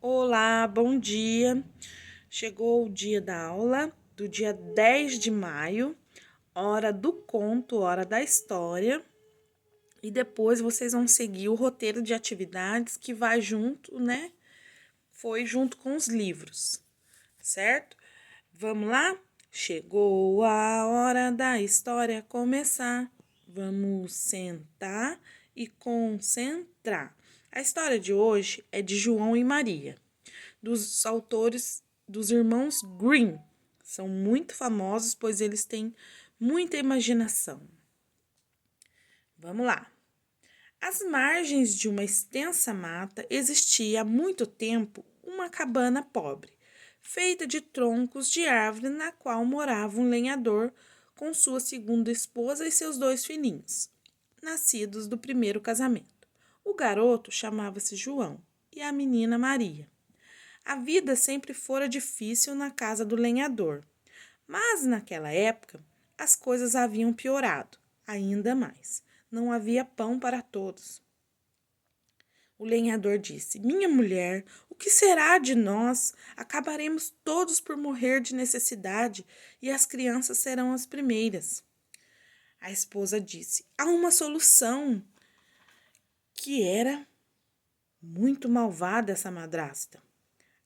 Olá, bom dia. Chegou o dia da aula do dia 10 de maio, hora do conto, hora da história. E depois vocês vão seguir o roteiro de atividades que vai junto, né? Foi junto com os livros, certo? Vamos lá? Chegou a hora da história começar. Vamos sentar e concentrar. A história de hoje é de João e Maria, dos autores dos irmãos Grimm. São muito famosos, pois eles têm muita imaginação. Vamos lá. Às margens de uma extensa mata existia há muito tempo uma cabana pobre, feita de troncos de árvore, na qual morava um lenhador com sua segunda esposa e seus 2 filhinhos, nascidos do primeiro casamento. O garoto chamava-se João e a menina Maria. A vida sempre fora difícil na casa do lenhador, mas naquela época as coisas haviam piorado ainda mais. Não havia pão para todos. O lenhador disse: Minha mulher, o que será de nós? Acabaremos todos por morrer de necessidade e as crianças serão as primeiras. A esposa disse: Há uma solução. Que era muito malvada essa madrasta.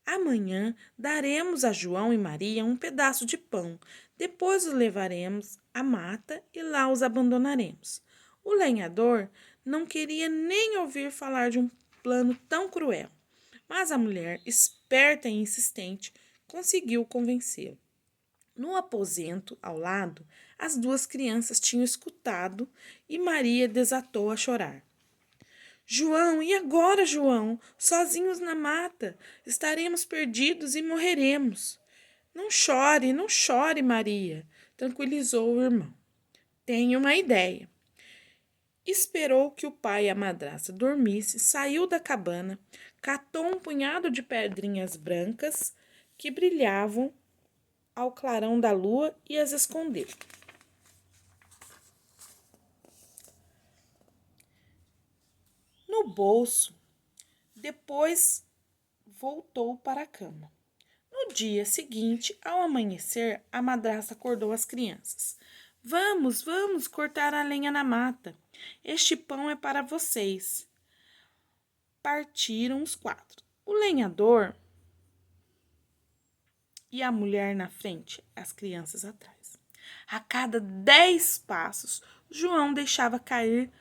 Amanhã daremos a João e Maria um pedaço de pão. Depois os levaremos à mata e lá os abandonaremos. O lenhador não queria nem ouvir falar de um plano tão cruel, mas a mulher, esperta e insistente, conseguiu convencê-lo. No aposento ao lado, as 2 crianças tinham escutado e Maria desatou a chorar. João, e agora, João? Sozinhos na mata, estaremos perdidos e morreremos. Não chore, Maria, tranquilizou o irmão. Tenho uma ideia. Esperou que o pai e a madrasta dormissem, saiu da cabana, catou um punhado de pedrinhas brancas que brilhavam ao clarão da lua e as escondeu. No bolso, depois voltou para a cama. No dia seguinte, ao amanhecer, a madrasta acordou as crianças. Vamos cortar a lenha na mata. Este pão é para vocês. Partiram os 4. O lenhador e a mulher na frente, as crianças atrás. A cada 10 passos, João deixava cair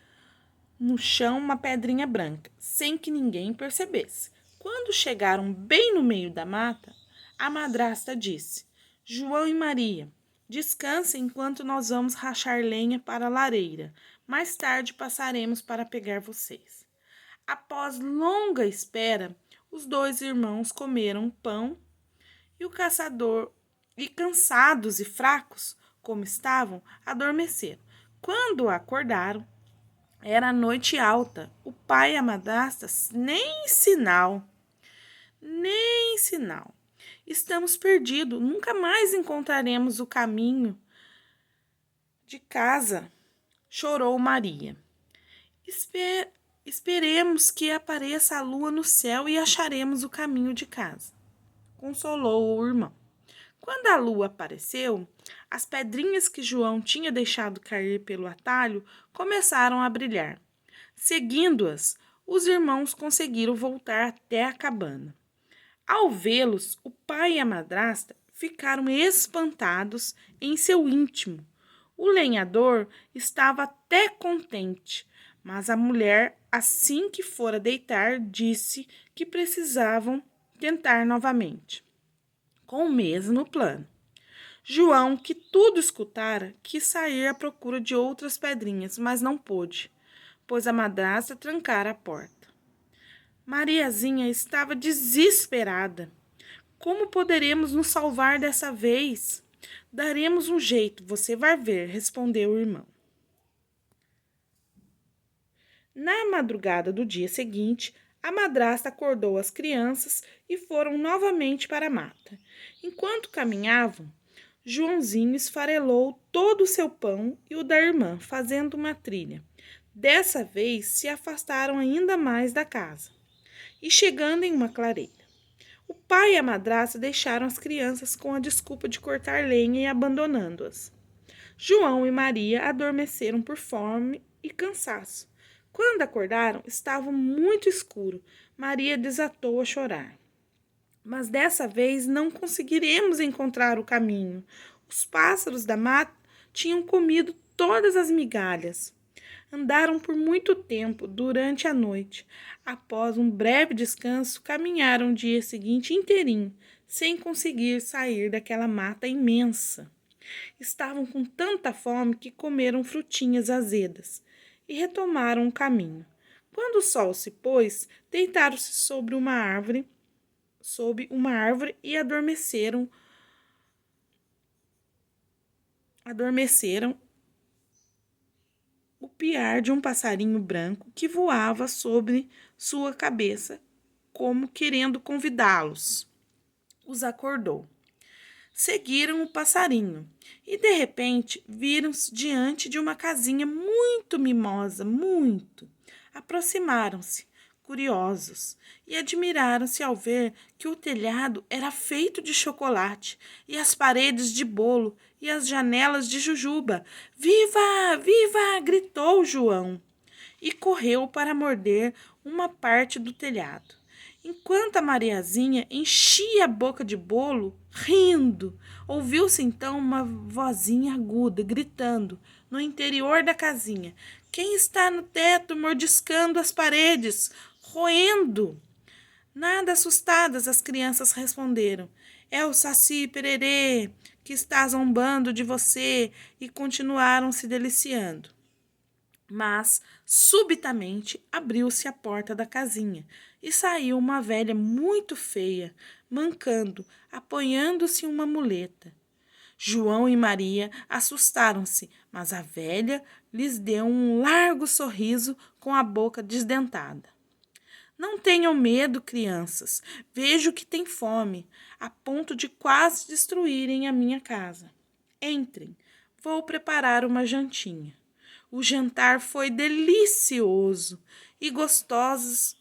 no chão uma pedrinha branca, sem que ninguém percebesse. Quando chegaram bem no meio da mata, a madrasta disse: João e Maria, descansem enquanto nós vamos rachar lenha para a lareira. Mais tarde passaremos para pegar vocês. Após longa espera, os 2 irmãos comeram pão e o caçador, e cansados e fracos como estavam, adormeceram. Quando acordaram, era noite alta. O pai e a madrasta, nem sinal. Estamos perdidos. Nunca mais encontraremos o caminho de casa, chorou Maria. Esperemos que apareça a lua no céu e acharemos o caminho de casa, consolou o irmão. Quando a lua apareceu, as pedrinhas que João tinha deixado cair pelo atalho começaram a brilhar. Seguindo-as, os irmãos conseguiram voltar até a cabana. Ao vê-los, o pai e a madrasta ficaram espantados em seu íntimo. O lenhador estava até contente, mas a mulher, assim que fora deitar, disse que precisavam tentar novamente, com o mesmo plano. João, que tudo escutara, quis sair à procura de outras pedrinhas, mas não pôde, pois a madrasta trancara a porta. Mariazinha estava desesperada. Como poderemos nos salvar dessa vez? Daremos um jeito, você vai ver, respondeu o irmão. Na madrugada do dia seguinte, a madrasta acordou as crianças e foram novamente para a mata. Enquanto caminhavam, Joãozinho esfarelou todo o seu pão e o da irmã, fazendo uma trilha. Dessa vez, se afastaram ainda mais da casa e chegando em uma clareira. O pai e a madrasta deixaram as crianças com a desculpa de cortar lenha e abandonando-as. João e Maria adormeceram por fome e cansaço. Quando acordaram, estava muito escuro. Maria desatou a chorar. Mas dessa vez não conseguiremos encontrar o caminho. Os pássaros da mata tinham comido todas as migalhas. Andaram por muito tempo durante a noite. Após um breve descanso, caminharam o dia seguinte inteirinho, sem conseguir sair daquela mata imensa. Estavam com tanta fome que comeram frutinhas azedas e retomaram o caminho. Quando o sol se pôs, deitaram-se sob uma árvore e adormeceram o piar de um passarinho branco que voava sobre sua cabeça, como querendo convidá-los. Os acordou. Seguiram o passarinho e, de repente, viram-se diante de uma casinha muito mimosa, muito. Aproximaram-se, curiosos, e admiraram-se ao ver que o telhado era feito de chocolate e as paredes de bolo e as janelas de jujuba. Viva! Viva! Gritou João e correu para morder uma parte do telhado. Enquanto a Mariazinha enchia a boca de bolo, rindo, ouviu-se então uma vozinha aguda gritando no interior da casinha: quem está no teto mordiscando as paredes, roendo? Nada assustadas, as crianças responderam: é o Saci Pererê que está zombando de você, e continuaram se deliciando. Mas, subitamente, abriu-se a porta da casinha e saiu uma velha muito feia, mancando, apoiando-se em uma muleta. João e Maria assustaram-se, mas a velha lhes deu um largo sorriso com a boca desdentada. Não tenham medo, crianças. Vejo que têm fome, a ponto de quase destruírem a minha casa. Entrem, vou preparar uma jantinha. O jantar foi delicioso e gostosos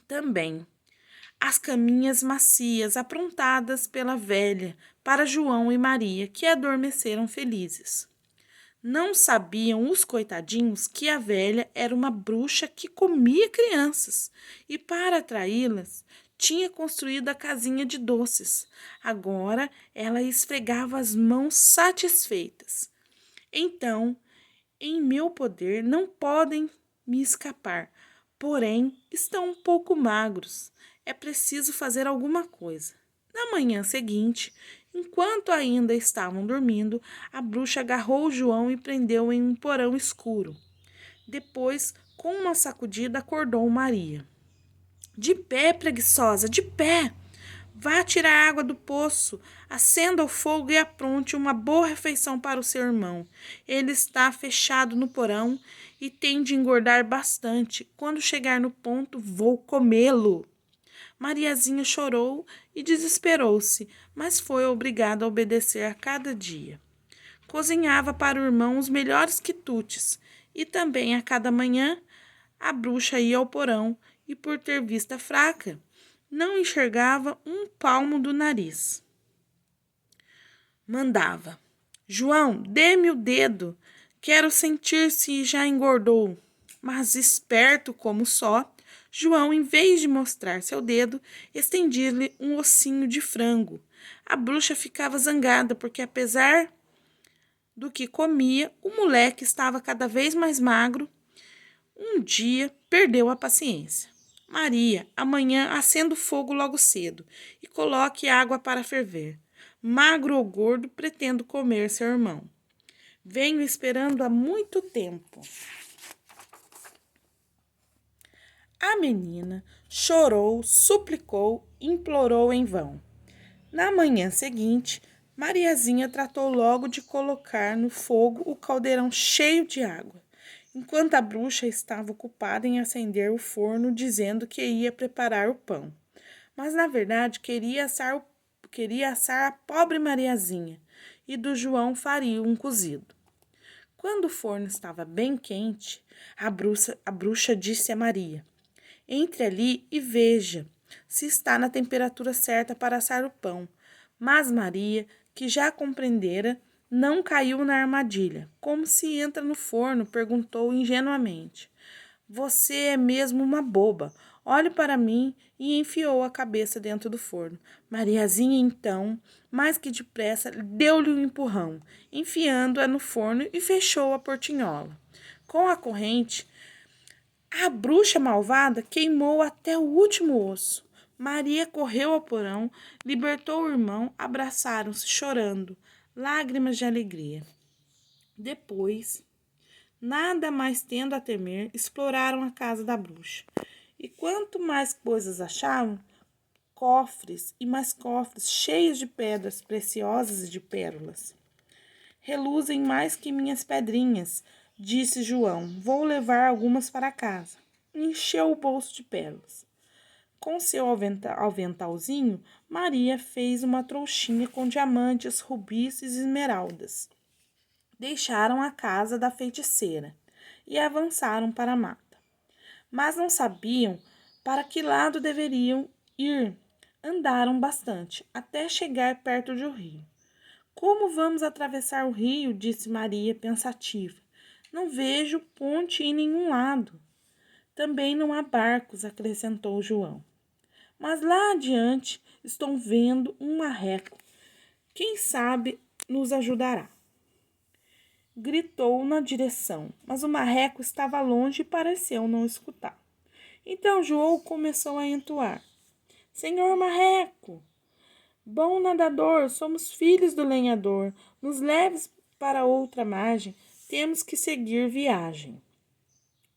também. As caminhas macias aprontadas pela velha para João e Maria, que adormeceram felizes. Não sabiam os coitadinhos que a velha era uma bruxa que comia crianças e, para atraí-las, tinha construído a casinha de doces. Agora ela esfregava as mãos satisfeitas. Então, em meu poder não podem me escapar, porém estão um pouco magros. É preciso fazer alguma coisa. Na manhã seguinte, enquanto ainda estavam dormindo, a bruxa agarrou o João e prendeu em um porão escuro. Depois, com uma sacudida, acordou Maria. De pé, preguiçosa, de pé! Vá tirar água do poço, acenda o fogo e apronte uma boa refeição para o seu irmão. Ele está fechado no porão e tem de engordar bastante. Quando chegar no ponto, vou comê-lo. Mariazinha chorou e desesperou-se, mas foi obrigada a obedecer a cada dia. Cozinhava para o irmão os melhores quitutes e também a cada manhã a bruxa ia ao porão e, por ter vista fraca, não enxergava um palmo do nariz. Mandava: João, dê-me o dedo, quero sentir se já engordou. Mas, esperto como só, João, em vez de mostrar seu dedo, estendia-lhe um ossinho de frango. A bruxa ficava zangada, porque, apesar do que comia, o moleque estava cada vez mais magro. Um dia, perdeu a paciência. Maria, amanhã acenda o fogo logo cedo e coloque água para ferver. Magro ou gordo, pretendo comer seu irmão. Venho esperando há muito tempo. A menina chorou, suplicou, implorou em vão. Na manhã seguinte, Mariazinha tratou logo de colocar no fogo o caldeirão cheio de água, enquanto a bruxa estava ocupada em acender o forno, dizendo que ia preparar o pão. Mas, na verdade, queria assar a pobre Mariazinha, e do João faria um cozido. Quando o forno estava bem quente, a bruxa disse a Maria: entre ali e veja. se está na temperatura certa para assar o pão. Mas Maria, que já compreendera, não caiu na armadilha. Como se entra no forno, perguntou ingenuamente. Você é mesmo uma boba. Olhe para mim, e enfiou a cabeça dentro do forno. Mariazinha, então, mais que depressa, deu-lhe um empurrão, enfiando-a no forno e fechou a portinhola. Com a corrente, a bruxa malvada queimou até o último osso. Maria correu ao porão, libertou o irmão, abraçaram-se, chorando, lágrimas de alegria. Depois, nada mais tendo a temer, exploraram a casa da bruxa. E quanto mais coisas achavam, cofres e mais cofres cheios de pedras preciosas e de pérolas. Reluzem mais que minhas pedrinhas, disse João. Vou levar algumas para casa. Encheu o bolso de pérolas. Com seu aventalzinho, Maria fez uma trouxinha com diamantes, rubis e esmeraldas. Deixaram a casa da feiticeira e avançaram para a mata. Mas não sabiam para que lado deveriam ir. Andaram bastante, até chegar perto do rio. Como vamos atravessar o rio? Disse Maria, pensativa. Não vejo ponte em nenhum lado. Também não há barcos, acrescentou João. Mas lá adiante estou vendo um marreco. Quem sabe nos ajudará. Gritou na direção, mas o marreco estava longe e pareceu não escutar. Então João começou a entoar. Senhor Marreco, bom nadador, somos filhos do lenhador. Nos leves para outra margem, temos que seguir viagem.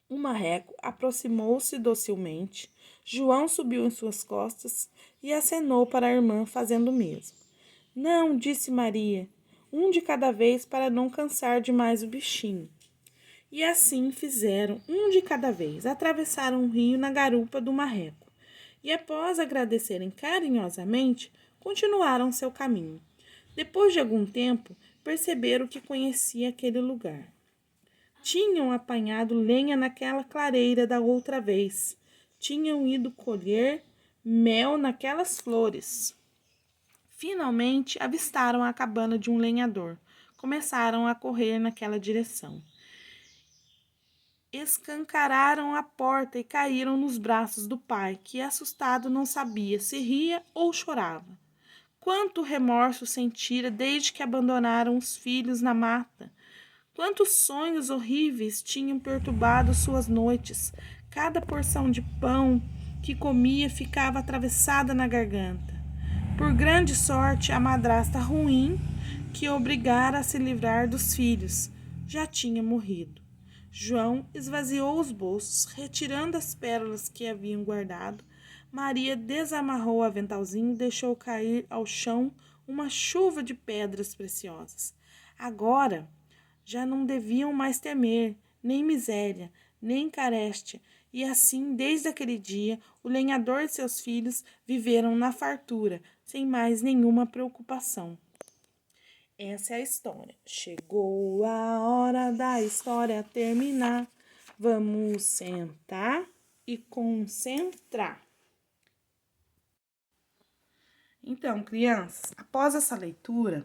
O marreco aproximou-se docilmente. João subiu em suas costas e acenou para a irmã, fazendo o mesmo. Não, disse Maria, um de cada vez para não cansar demais o bichinho. E assim fizeram, um de cada vez, atravessaram o rio na garupa do marreco. E após agradecerem carinhosamente, continuaram seu caminho. Depois de algum tempo, perceberam que conhecia aquele lugar. Tinham apanhado lenha naquela clareira da outra vez. Tinham ido colher mel naquelas flores. Finalmente, avistaram a cabana de um lenhador. Começaram a correr naquela direção. Escancararam a porta e caíram nos braços do pai, que, assustado, não sabia se ria ou chorava. Quanto remorso sentira desde que abandonaram os filhos na mata. Quantos sonhos horríveis tinham perturbado suas noites. Cada porção de pão que comia ficava atravessada na garganta. Por grande sorte, a madrasta ruim, que obrigara a se livrar dos filhos, já tinha morrido. João esvaziou os bolsos, retirando as pérolas que haviam guardado. Maria desamarrou o aventalzinho e deixou cair ao chão uma chuva de pedras preciosas. Agora já não deviam mais temer, nem miséria, nem carestia, e assim, desde aquele dia, o lenhador e seus filhos viveram na fartura, sem mais nenhuma preocupação. Essa é a história. Chegou a hora da história terminar. Vamos sentar e concentrar. Então, crianças, após essa leitura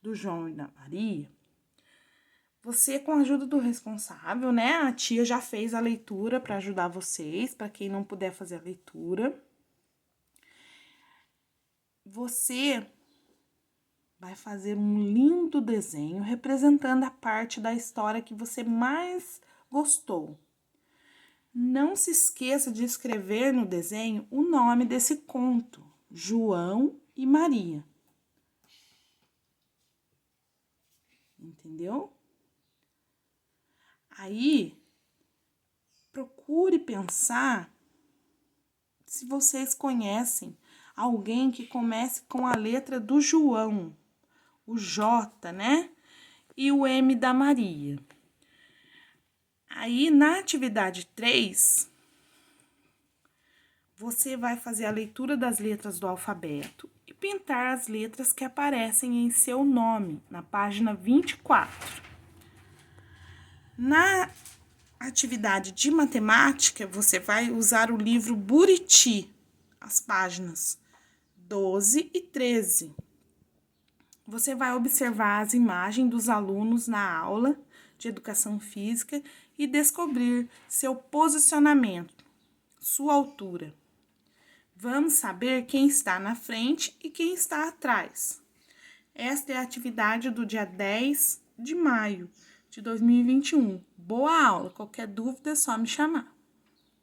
do João e da Maria, você, com a ajuda do responsável, né? A tia já fez a leitura para ajudar vocês, para quem não puder fazer a leitura. Você vai fazer um lindo desenho representando a parte da história que você mais gostou. Não se esqueça de escrever no desenho o nome desse conto, João e Maria. Entendeu? Aí, procure pensar se vocês conhecem alguém que comece com a letra do João, o J, né? E o M da Maria. Aí, na atividade 3, você vai fazer a leitura das letras do alfabeto e pintar as letras que aparecem em seu nome, na página 24. Na atividade de matemática, você vai usar o livro Buriti, as páginas 12 e 13. Você vai observar as imagens dos alunos na aula de educação física e descobrir seu posicionamento, sua altura. Vamos saber quem está na frente e quem está atrás. Esta é a atividade do dia 10 de maio de 2021. Boa aula! Qualquer dúvida é só me chamar.